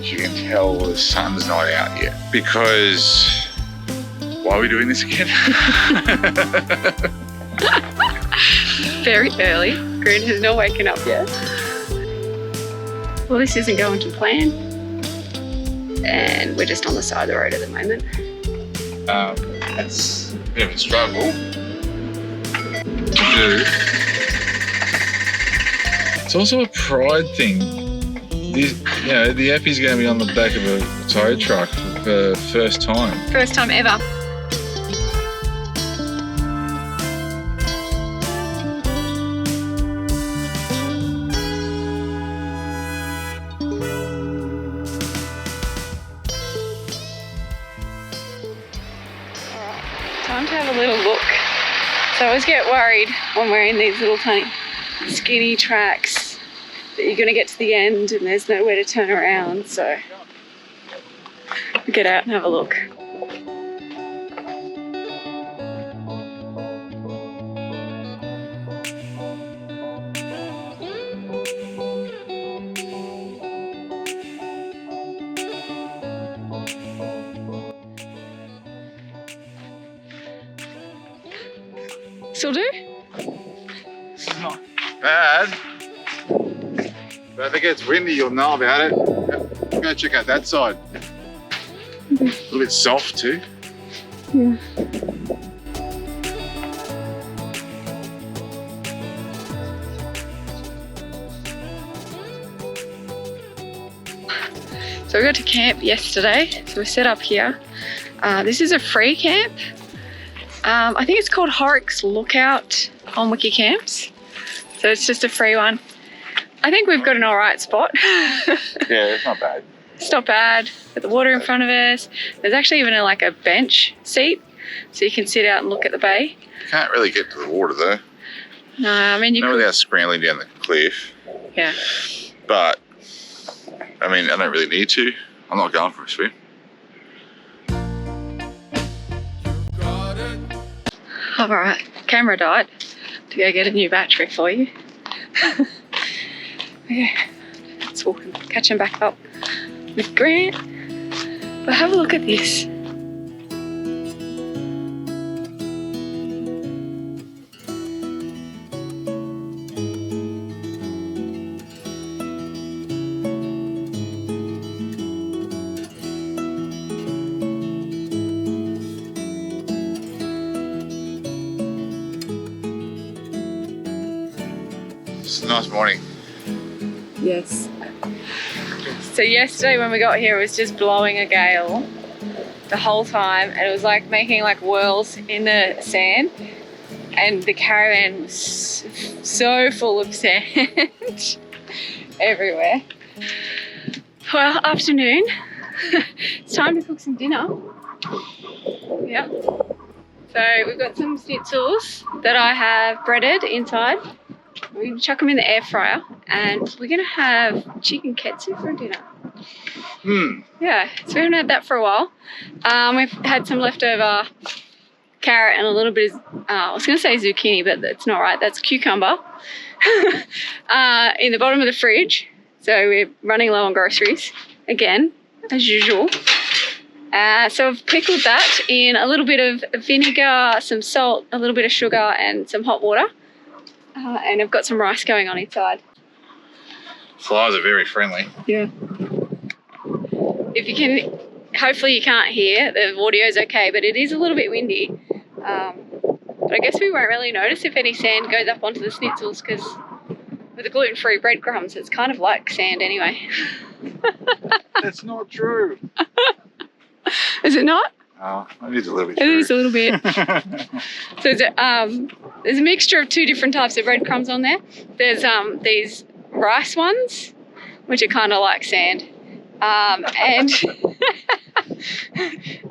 as you can tell, the sun's not out yet. Because, why are we doing this again? Very early. Grant has not woken up yet. Well, this isn't going to plan. And we're just on the side of the road at the moment. It's a bit of a struggle to do. It's also a pride thing. This, you know, the Eppie's going to be on the back of a tow truck for the first time. First time ever. Time to have a little look. So I always get worried when we're in these little tiny skinny tracks that you're going to get to the end and there's nowhere to turn around, so get out and have a look. Still do? It's not bad. But if it gets windy, you'll know about it. Go check out that side. A little bit soft too. Yeah. So we got to camp yesterday. So we're set up here. This is a free camp. I think it's called Horrocks Lookout on WikiCamps. So it's just a free one. I think we've got an alright spot. Yeah, it's not bad. It's not bad. Got the water in front of us. There's actually even like a bench seat, so you can sit out and look at the bay. You can't really get to the water though. No, I mean you Not could. without scrambling down the cliff. Yeah. But, I mean, I don't really need to. I'm not going for a swim. Alright, camera died. To go get a new battery for you. Okay, let's walk and catch him back up with Grant. But have a look at this. It's a nice morning. Yes. So yesterday when we got here, it was just blowing a gale the whole time, and it was like making like whirls in the sand, and the caravan was so full of sand everywhere. Well, afternoon. It's time to cook some dinner. Yep. So we've got some schnitzels that I have breaded inside. We're going to chuck them in the air fryer, and we're going to have chicken katsu for dinner. Yeah, so we haven't had that for a while. We've had some leftover carrot and a little bit of, I was going to say zucchini, but that's not right. That's cucumber in the bottom of the fridge. So we're running low on groceries again, as usual. So I've pickled that in a little bit of vinegar, some salt, a little bit of sugar, and some hot water. And I've got some rice going on inside. Flies are very friendly. Yeah. If you can, hopefully you can't hear, the audio's okay, but it is a little bit windy. But I guess we won't really notice if any sand goes up onto the schnitzels, because with the gluten-free breadcrumbs, it's kind of like sand anyway. That's not true. Is it not? Oh, it is a little bit It true. is a little bit. So there's a mixture of two different types of breadcrumbs on there. There's these rice ones, which are kind of like sand, and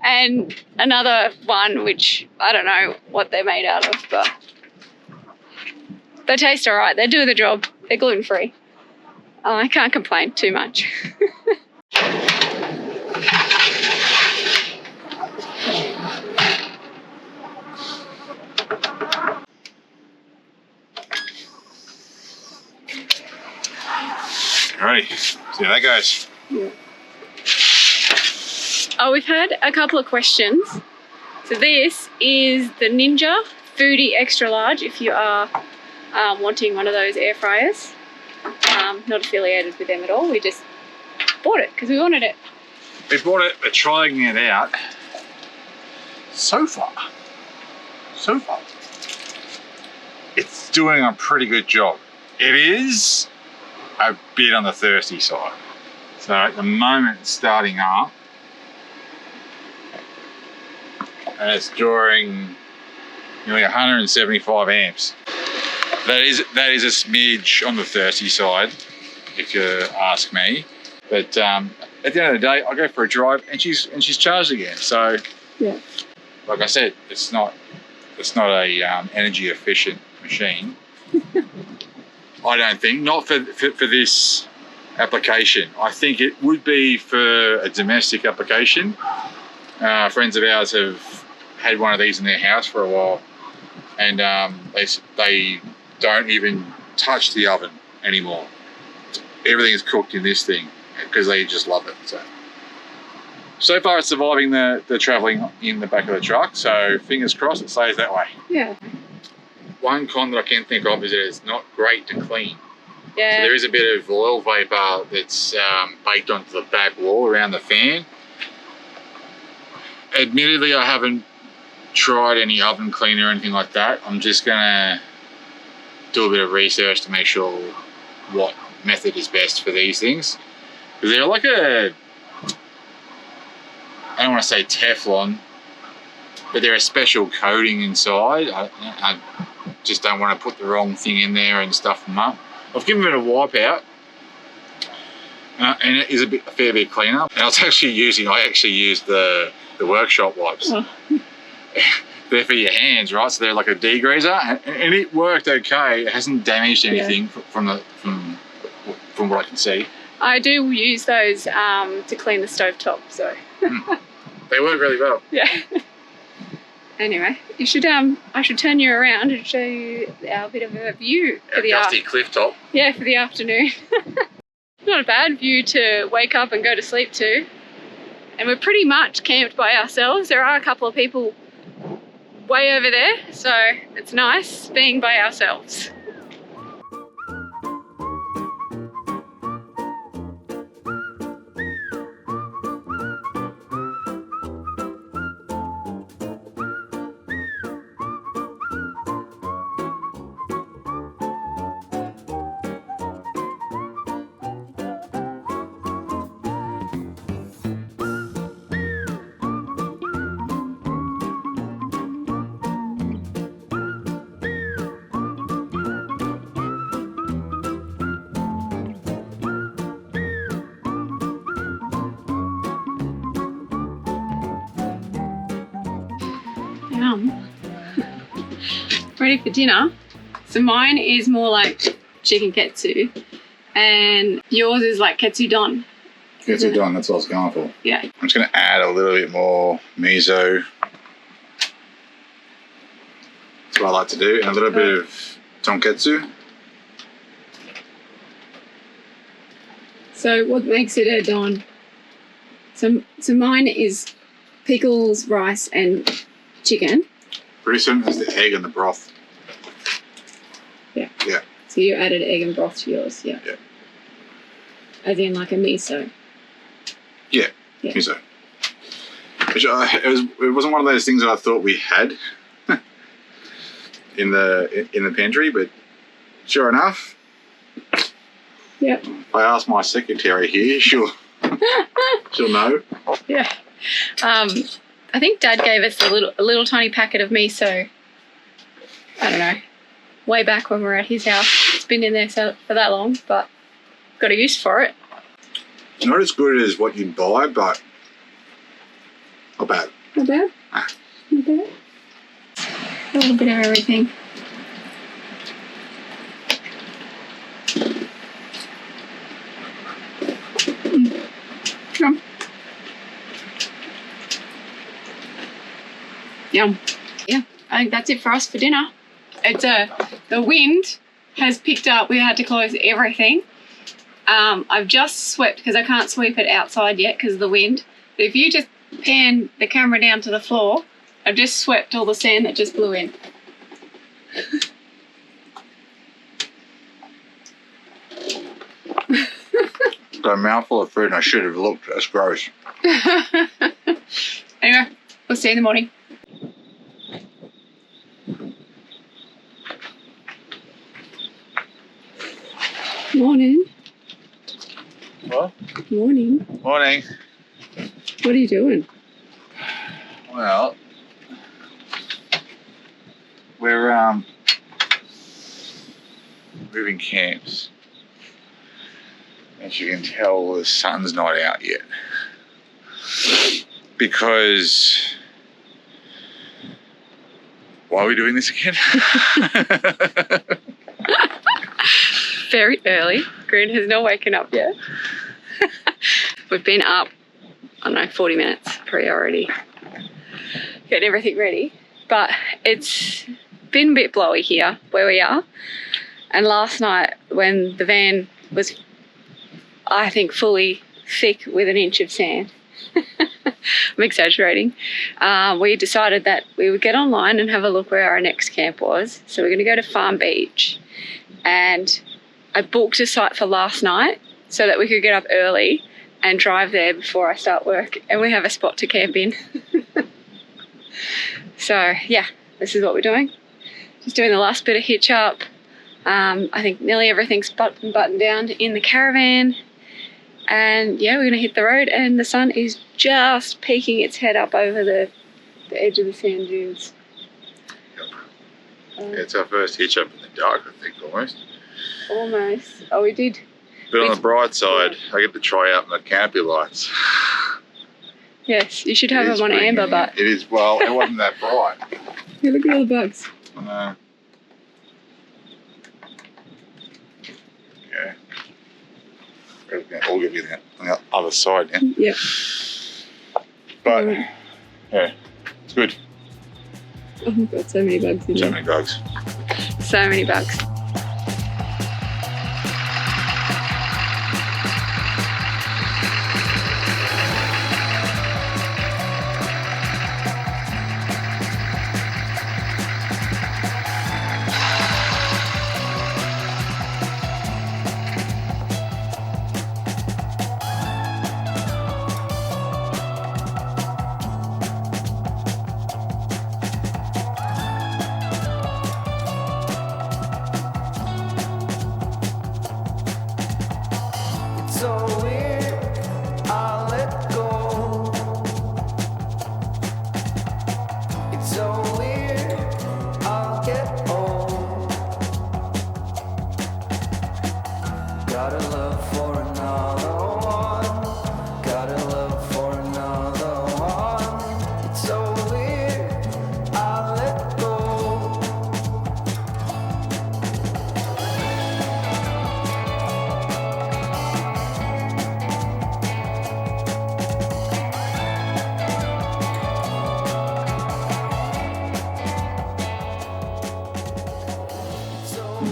and another one which I don't know what they're made out of, but they taste alright. They do the job. They're gluten free. I can't complain too much. Alrighty, see how that goes. Yeah. Oh, we've had a couple of questions. So this is the Ninja Foodie Extra Large if you are wanting one of those air fryers. Not affiliated with them at all. We just bought it because we wanted it. We bought it, we're trying it out. So far, it's doing a pretty good job. It is a bit on the thirsty side. So at the moment it's starting up and it's drawing nearly 175 amps. That is a smidge on the thirsty side, if you ask me. But at the end of the day, I go for a drive and she's charged again. So yeah, like I said, it's not a energy efficient machine. I don't think, not for this application. I think it would be for a domestic application. Friends of ours have had one of these in their house for a while, and they don't even touch the oven anymore. Everything is cooked in this thing because they just love it. So far it's surviving the travelling in the back of the truck, so fingers crossed it stays that way. Yeah. One con that I can think of is that it's not great to clean. Yeah. So there is a bit of oil vapour that's baked onto the back wall around the fan. Admittedly, I haven't tried any oven cleaner or anything like that. I'm just gonna do a bit of research to make sure what method is best for these things. Because they're like I don't want to say Teflon, but they're a special coating inside. I just don't want to put the wrong thing in there and stuff them up. I've given it a wipe out, and it is a fair bit cleaner. And I actually used the workshop wipes. Oh. They're for your hands, right? So they're like a degreaser, and it worked okay. It hasn't damaged anything from what I can see. I do use those to clean the stovetop, so. They work really well. Yeah. Anyway, you should I should turn you around and show you our bit of a view for the dusty cliff top. Yeah, for the afternoon. Not a bad view to wake up and go to sleep to. And we're pretty much camped by ourselves. There are a couple of people way over there, so it's nice being by ourselves. Ready for dinner. So mine is more like chicken katsu and yours is like katsu don. Katsu don, that's what I was going for. Yeah. I'm just going to add a little bit more miso. That's what I like to do. And a little bit of tonkatsu. So what makes it a don? So mine is pickles, rice and chicken. Pretty soon it's the egg and the broth. Yeah. Yeah. So you added egg and broth to yours, yeah. Yeah. As in like a miso. Yeah. Miso. Which it wasn't one of those things that I thought we had in the pantry, but sure enough. Yep. If I ask my secretary here, she'll know. Yeah. I think Dad gave us a little tiny packet of miso. I don't know. Way back when we were at his house. It's been in there for that long, but got a use for it. It's not as good as what you'd buy, but not bad. Not bad? Not bad. A little bit of everything. Yum. Yum. Yeah, I think that's it for us for dinner. It's the wind has picked up. We had to close everything. I've just swept because I can't sweep it outside yet because of the wind. But if you just pan the camera down to the floor, I've just swept all the sand that just blew in. Got a mouthful of food and I should have looked. That's gross. Anyway, we'll see you in the morning. Morning. What? Morning. Morning. What are you doing? Well, we're moving camps. As you can tell, the sun's not out yet. Because why are we doing this again? Very early. Grant has not woken up yet. We've been up, I don't know, 40 minutes pre-already. Getting everything ready. But it's been a bit blowy here where we are. And last night when the van was, I think, fully thick with an inch of sand, I'm exaggerating, we decided that we would get online and have a look where our next camp was. So we're going to go to Farm Beach. And I booked a site for last night so that we could get up early and drive there before I start work, and we have a spot to camp in. So yeah, this is what we're doing. Just doing the last bit of hitch up. I think nearly everything's buttoned down in the caravan, and yeah, we're gonna hit the road, and the sun is just peeking its head up over the edge of the sand dunes. It's our first hitch up in the dark, I think, almost. Almost. Oh, we did. But on the bright side, I get to try out my canopy lights. Yes, you should have them on amber, but... It is, well, it wasn't that bright. Hey, look at all the bugs. I know. Yeah. All going to be on the other side now. Yeah. But, yeah, it's good. Oh my god, so many bugs in So there. many bugs. So many bugs.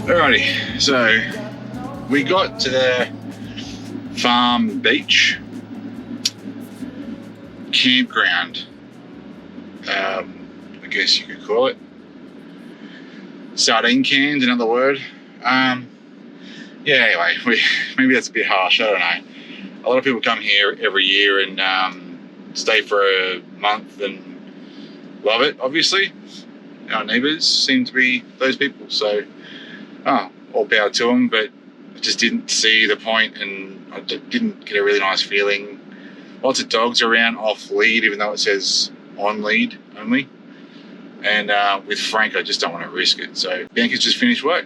Alrighty, so we got to the Farm Beach campground, I guess you could call it. Sardine cans, another word. Yeah, anyway, maybe that's a bit harsh, I don't know. A lot of people come here every year and stay for a month and love it, obviously. Our neighbours seem to be those people, so all power to them, but I just didn't see the point, and I didn't get a really nice feeling. Lots of dogs around off lead, even though it says on lead only. And with Frank, I just don't want to risk it. So Bianca's just finished work.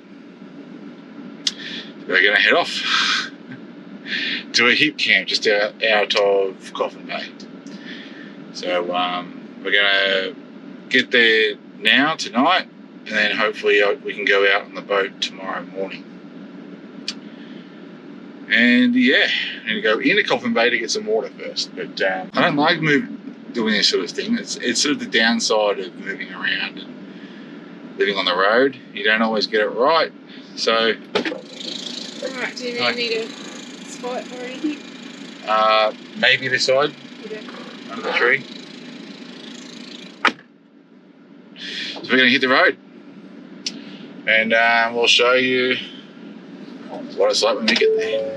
We're going to head off to a HIPCAMP just out of Coffin Bay. So we're going to get there now, tonight, and then hopefully we can go out on the boat tomorrow morning. And yeah, I'm going to go into Coffin Bay to get some water first. But I don't like doing this sort of thing. It's sort of the downside of moving around and living on the road. You don't always get it right. So... Do you need a spot or anything? Maybe this side. Okay. under the tree. So we're going to hit the road. And we'll show you what it's like when we get there.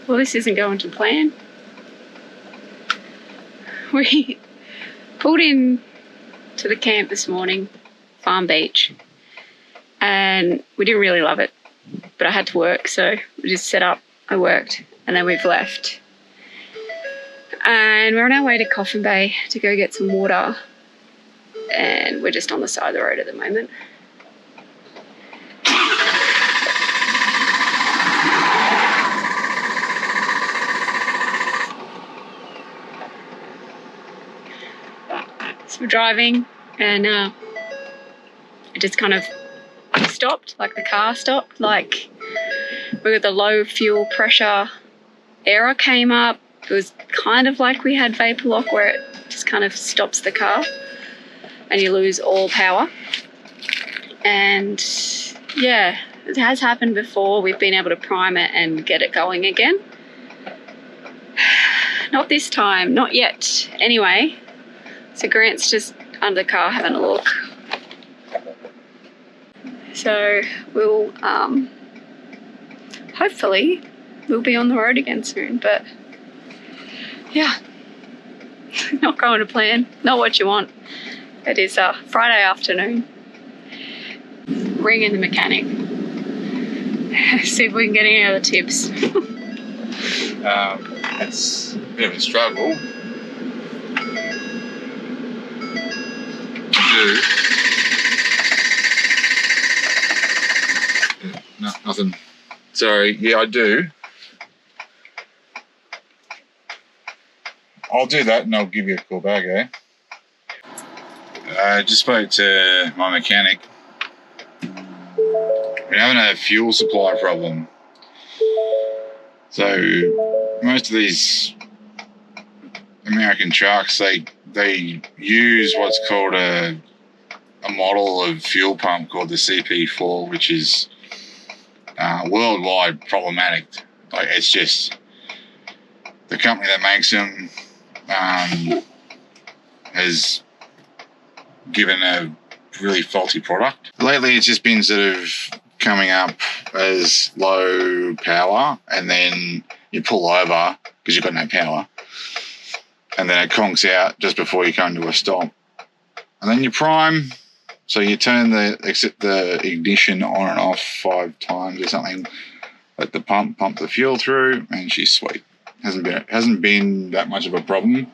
Well, this isn't going to plan. We pulled in to the camp this morning, Farm Beach, and we didn't really love it, but I had to work, so we just set up, I worked, and then we've left. And we're on our way to Coffin Bay to go get some water, and we're just on the side of the road at the moment. So we're driving, and it just kind of stopped, like the car stopped, like we got the low fuel pressure error came up. It was kind of like we had vapor lock, where it just kind of stops the car and you lose all power. And yeah, it has happened before. We've been able to prime it and get it going again. Not this time, not yet. Anyway, so Grant's just under the car having a look. So we'll hopefully we'll be on the road again soon, but yeah, not going to plan, not what you want. It is Friday afternoon. Ringing the mechanic. See if we can get any other tips. It's a bit of a struggle to do. No, nothing. Sorry, yeah, I do. I'll do that and I'll give you a call back, eh? I just spoke to my mechanic. We're having a fuel supply problem. So most of these American trucks, they use what's called a model of fuel pump called the CP4, which is worldwide problematic. Like, it's just the company that makes them has given a really faulty product. Lately, it's just been sort of coming up as low power, and then you pull over because you've got no power, and then it conks out just before you come to a stop. And then you prime, so you turn the ignition on and off 5 times or something, let the pump the fuel through, and she's sweet. Hasn't been that much of a problem.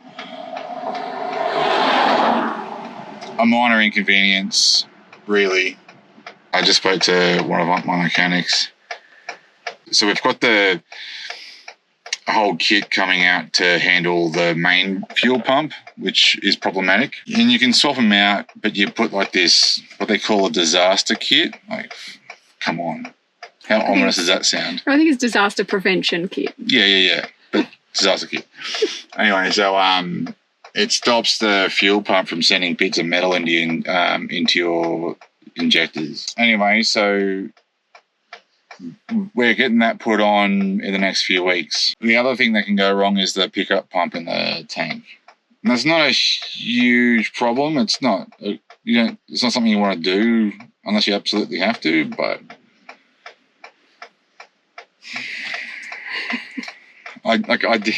A minor inconvenience, really. I just spoke to one of my mechanics. So we've got the whole kit coming out to handle the main fuel pump, which is problematic. And you can swap them out, but you put like this, what they call a disaster kit. Like, come on. How ominous does that sound? I think it's disaster prevention kit. Yeah. But disaster kit. Anyway, so it stops the fuel pump from sending bits of metal into your injectors. Anyway, so we're getting that put on in the next few weeks. The other thing that can go wrong is the pickup pump in the tank. And that's not a huge problem. It's not it's not something you want to do unless you absolutely have to, but I did.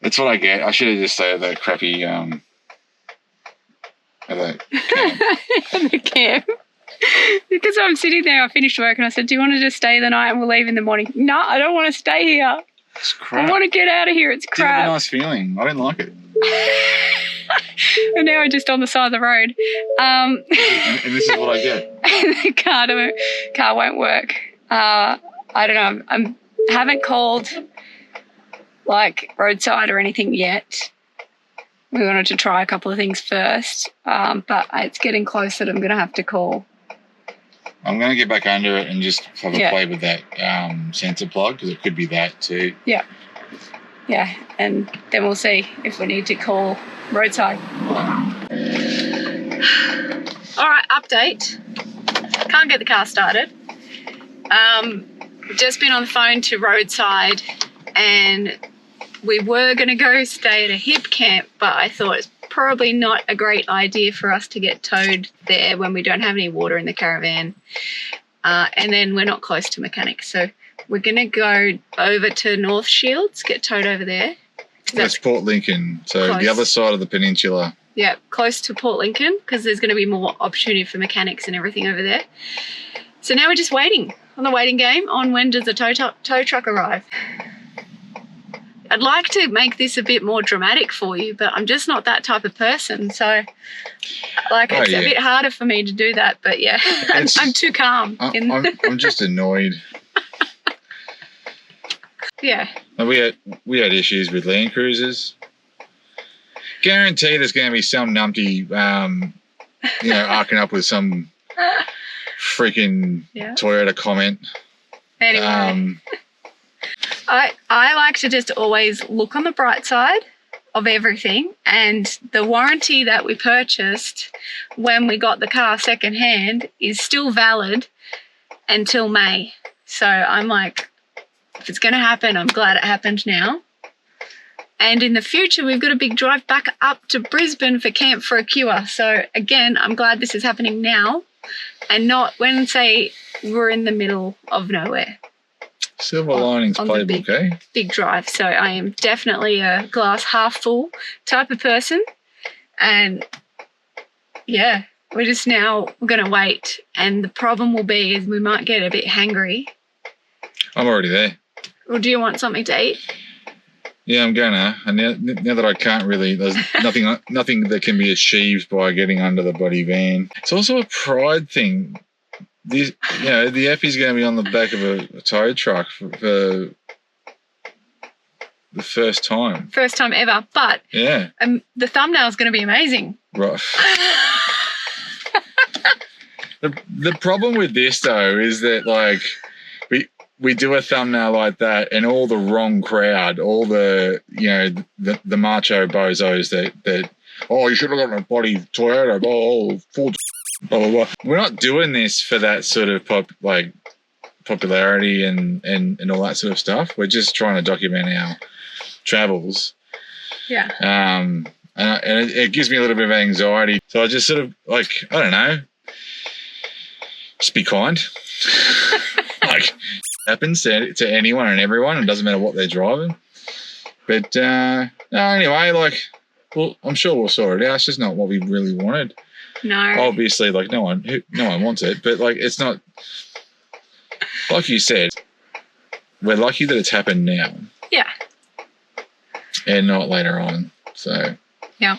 That's what I get. I should have just stayed at the crappy at the camp. At the camp. Because I'm sitting there, I finished work, and I said, do you want to just stay the night and we'll leave in the morning? No, I don't want to stay here. It's crap. I want to get out of here. It's crap. It's a nice feeling. I didn't like it. And now we're just on the side of the road. And this is what I get. The car won't work. I don't know. I haven't called like roadside or anything yet. We wanted to try a couple of things first, but it's getting close that I'm going to have to call. I'm going to get back under it and just have a Yeah. play with that sensor plug, because it could be that too. Yeah. Yeah, and then we'll see if we need to call roadside. All right, update. Can't get the car started. Just been on the phone to roadside, and we were going to go stay at a HIPCAMP, but I thought it's probably not a great idea for us to get towed there when we don't have any water in the caravan. And then we're not close to mechanics, so we're going to go over to North Shields, get towed over there. That's Port Lincoln, so close. the other side of the peninsula. Yeah, close to Port Lincoln, because there's going to be more opportunity for mechanics and everything over there. So now we're just waiting on the waiting game on when does the tow truck arrive. I'd like to make this a bit more dramatic for you, but I'm just not that type of person. So, like, it's a bit harder for me to do that. But yeah, I'm too calm. I'm just annoyed. Yeah. We had issues with Land Cruisers. Guarantee there's going to be some numpty, arcing up with some freaking Toyota comment. Anyway. I like to just always look on the bright side of everything, and the warranty that we purchased when we got the car secondhand is still valid until May. So I'm like, if it's going to happen, I'm glad it happened now. And in the future, we've got a big drive back up to Brisbane for camp for a cure. So again, I'm glad this is happening now and not when, say, we're in the middle of nowhere. Silver linings playbook, eh? Big drive. So I am definitely a glass half full type of person. And yeah, we're going to wait. And the problem will be is we might get a bit hangry. I'm already there. Or do you want something to eat? Yeah, I'm gonna. And now that I can't really, there's nothing that can be achieved by getting under the bloody van. It's also a pride thing. The Effie's going to be on the back of a tow truck for the first time. First time ever, but yeah, the thumbnail's going to be amazing. Right. The problem with this though is that like we do a thumbnail like that, and all the wrong crowd, all the the macho bozos that you should have gotten a bloody Toyota, Ford. Blah, blah, blah. We're not doing this for that sort of popularity and all that sort of stuff. We're just trying to document our travels. Yeah. And it gives me a little bit of anxiety. So I just sort of I don't know, just be kind. Like, happens to anyone and everyone. It doesn't matter what they're driving. But anyway, well, I'm sure we'll sort it out. It's just not what we really wanted. No. Obviously, no one wants it, but it's not, like you said, we're lucky that it's happened now. Yeah. And not later on. So. Yeah.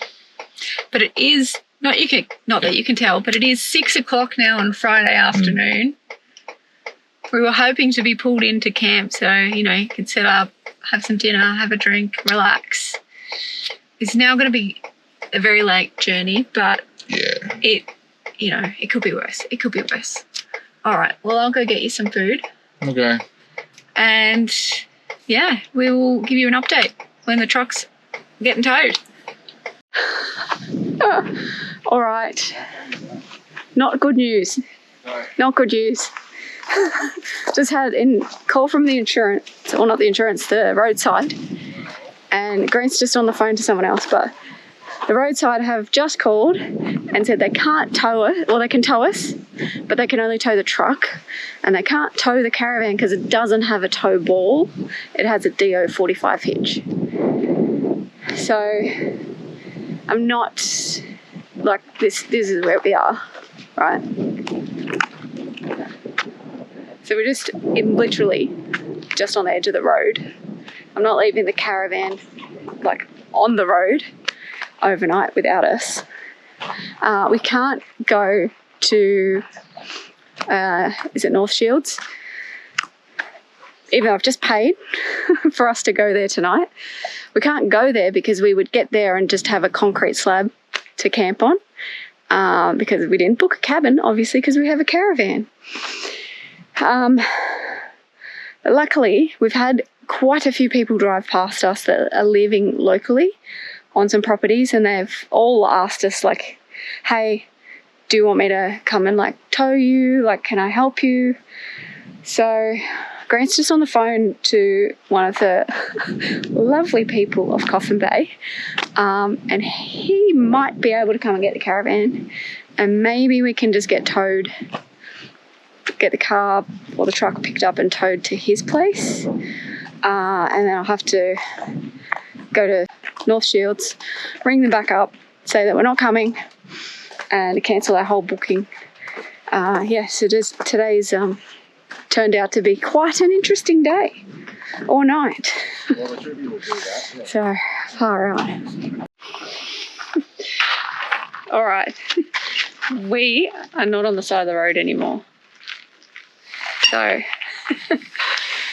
But it is not that you can tell, but it is 6 o'clock now on Friday afternoon. We were hoping to be pulled into camp, so you can set up, have some dinner, have a drink, relax. It's now going to be a very late journey, but yeah, it could be worse. It could be worse. All right. Well, I'll go get you some food. Okay. And yeah, we will give you an update when the truck's getting towed. All right. Not good news. No. Not good news. Just had a call from the insurance, or not the insurance, the roadside. And Grant's just on the phone to someone else, but the roadside have just called and said they can't tow it, or they can tow us, but they can only tow the truck, and they can't tow the caravan because it doesn't have a tow ball. It has a DO45 hitch. So I'm not this is where we are, right? So we're just literally just on the edge of the road. I'm not leaving the caravan on the road overnight without us. We can't go to is it North Shields? Even though I've just paid for us to go there tonight, we can't go there because we would get there and just have a concrete slab to camp on, because we didn't book a cabin, obviously, because we have a caravan. But luckily, we've had quite a few people drive past us that are living locally on some properties, and they've all asked us, like, hey, do you want me to come and like tow you? Like, can I help you? So Grant's just on the phone to one of the lovely people of Coffin Bay, and he might be able to come and get the caravan, and maybe we can just get towed, get the car or the truck picked up and towed to his place, and then I'll have to go to North Shields, ring them back up, say that we're not coming, and cancel our whole booking. So today's turned out to be quite an interesting day or night. Well, the tribute will do that. Yeah. So far out. All right, we are not on the side of the road anymore. So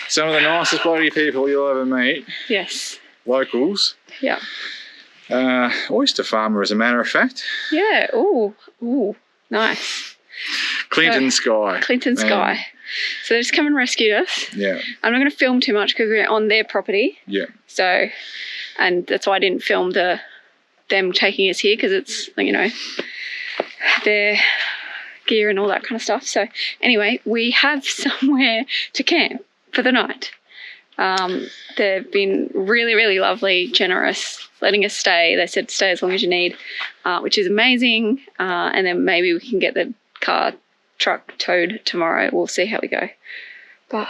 some of the nicest bloody people you'll ever meet. yes. Locals. Yeah. Oyster farmer, as a matter of fact. Yeah. Ooh, nice. Clinton Sky. Clinton Sky. So they just come and rescued us. Yeah. I'm not going to film too much because we're on their property. Yeah. So, and that's why I didn't film them taking us here, because it's, you know, their gear and all that kind of stuff. So anyway, we have somewhere to camp for the night. They've been really, really lovely, generous, letting us stay. They said stay as long as you need, which is amazing. And then maybe we can get the truck towed tomorrow. We'll see how we go. But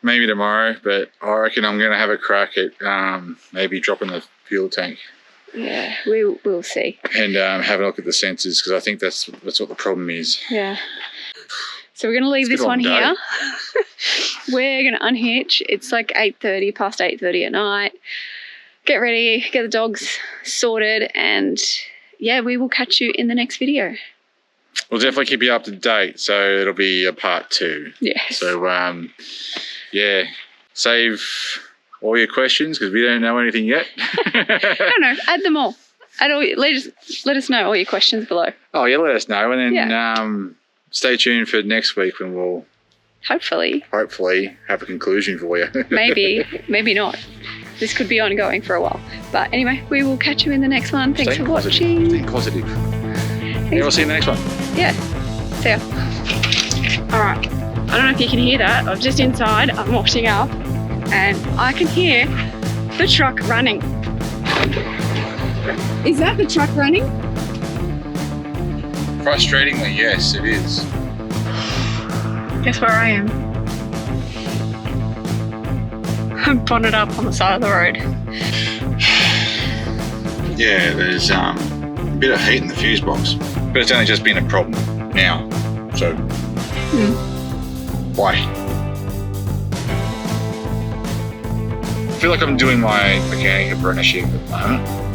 maybe tomorrow, but I reckon I'm going to have a crack at maybe dropping the fuel tank. Yeah, we'll see. And have a look at the sensors, because I think that's what the problem is. Yeah. So we're going to leave this one here. We're going to unhitch. It's like 8:30, past 8:30 at night. Get ready, get the dogs sorted, and yeah, we will catch you in the next video. We'll definitely keep you up to date, so it'll be a part 2. Yes. So, yeah, save all your questions, because we don't know anything yet. No, add them all. Let us know all your questions below. Oh, yeah, let us know, and then stay tuned for next week when we'll hopefully have a conclusion for you. Maybe not. This could be ongoing for a while. But anyway, we will catch you in the next one. Thanks for watching. Stay positive. Yeah, we'll see you in the next one. Yeah. See ya. All right. I don't know if you can hear that. I'm just inside. I'm washing up, and I can hear the truck running. Is that the truck running? Frustratingly, yes, it is. Guess where I am? I'm bonneted up on the side of the road. Yeah, there's a bit of heat in the fuse box, but it's only just been a problem now. So, why? I feel like I'm doing my mechanic apprenticeship at the moment.